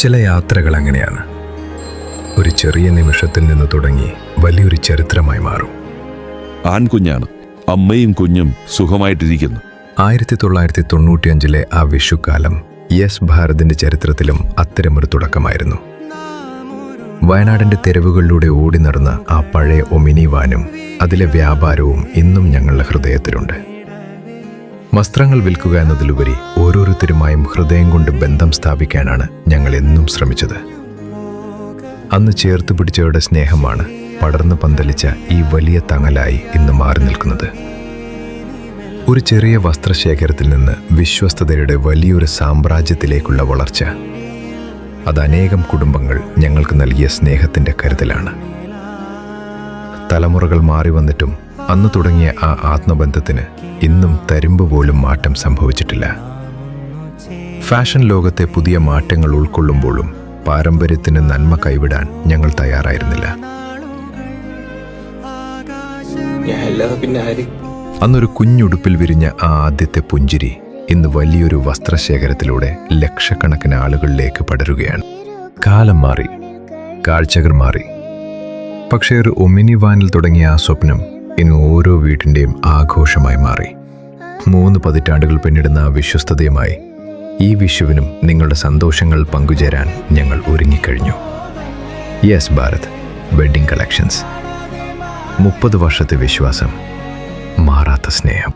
ചില യാത്രകൾ അങ്ങനെയാണ്. ഒരു ചെറിയ നിമിഷത്തിൽ നിന്ന് തുടങ്ങി വലിയൊരു ചരിത്രമായി മാറും. ആൺകുഞ്ഞാണ്. അമ്മയും കുഞ്ഞും സുഖമായിട്ടിരിക്കുന്നു. 1995 ആ വിഷുക്കാലം യെസ് ഭാരതിന്റെ ചരിത്രത്തിലും അത്തരമൊരു തുടക്കമായിരുന്നു. വയനാടിന്റെ തെരുവുകളിലൂടെ ഓടി നടന്ന ആ പഴയ ഒമിനി വാനും അതിലെ വ്യാപാരവും ഇന്നും ഞങ്ങളുടെ ഹൃദയത്തിലുണ്ട്. വസ്ത്രങ്ങൾ വിൽക്കുക എന്നതിലുപരി ഓരോരുത്തരുമായും ഹൃദയം കൊണ്ട് ബന്ധം സ്ഥാപിക്കാനാണ് ഞങ്ങൾ എന്നും ശ്രമിച്ചത്. അന്ന് ചേർത്ത് പിടിച്ചവരുടെ സ്നേഹമാണ് പടർന്നു പന്തലിച്ച ഈ വലിയ തങ്ങലായി ഇന്ന് മാറി നിൽക്കുന്നത്. ഒരു ചെറിയ വസ്ത്രശേഖരത്തിൽ നിന്ന് വിശ്വസ്തതയുടെ വലിയൊരു സാമ്രാജ്യത്തിലേക്കുള്ള വളർച്ച, അത് അനേകം കുടുംബങ്ങൾ ഞങ്ങൾക്ക് നൽകിയ സ്നേഹത്തിൻ്റെ കരുതലാണ്. തലമുറകൾ മാറി വന്നിട്ടും അന്ന് തുടങ്ങിയ ആ ആത്മബന്ധത്തിന് ഇന്നും തരിമ്പ് പോലും മാറ്റം സംഭവിച്ചിട്ടില്ല. ഫാഷൻ ലോകത്തെ പുതിയ മാറ്റങ്ങൾ ഉൾക്കൊള്ളുമ്പോഴും പാരമ്പര്യത്തിന് നന്മ കൈവിടാൻ ഞങ്ങൾ തയ്യാറായിരുന്നില്ല. അന്നൊരു കുഞ്ഞുടുപ്പിൽ വിരിഞ്ഞ ആ ആദ്യത്തെ പുഞ്ചിരി ഇന്ന് വലിയൊരു വസ്ത്രശേഖരത്തിലൂടെ ലക്ഷക്കണക്കിന് ആളുകളിലേക്ക് പടരുകയാണ്. കാലം മാറി, കാഴ്ചകൾ മാറി. പക്ഷേ ഒരു ഒമിനി വാനിൽ തുടങ്ങിയ ആ സ്വപ്നം ഇന്ന് ഓരോ വീടിൻ്റെയും ആഘോഷമായി മാറി. 3 പതിറ്റാണ്ടുകൾ പിന്നിടുന്ന ആ വിശ്വസ്തതയുമായി ഈ വിഷുവിനും നിങ്ങളുടെ സന്തോഷങ്ങൾ പങ്കുചേരാൻ ഞങ്ങൾ ഒരുങ്ങിക്കഴിഞ്ഞു. Yes Bharat wedding collections. 30 വർഷത്തെ വിശ്വാസം, മാറാത്ത സ്നേഹം.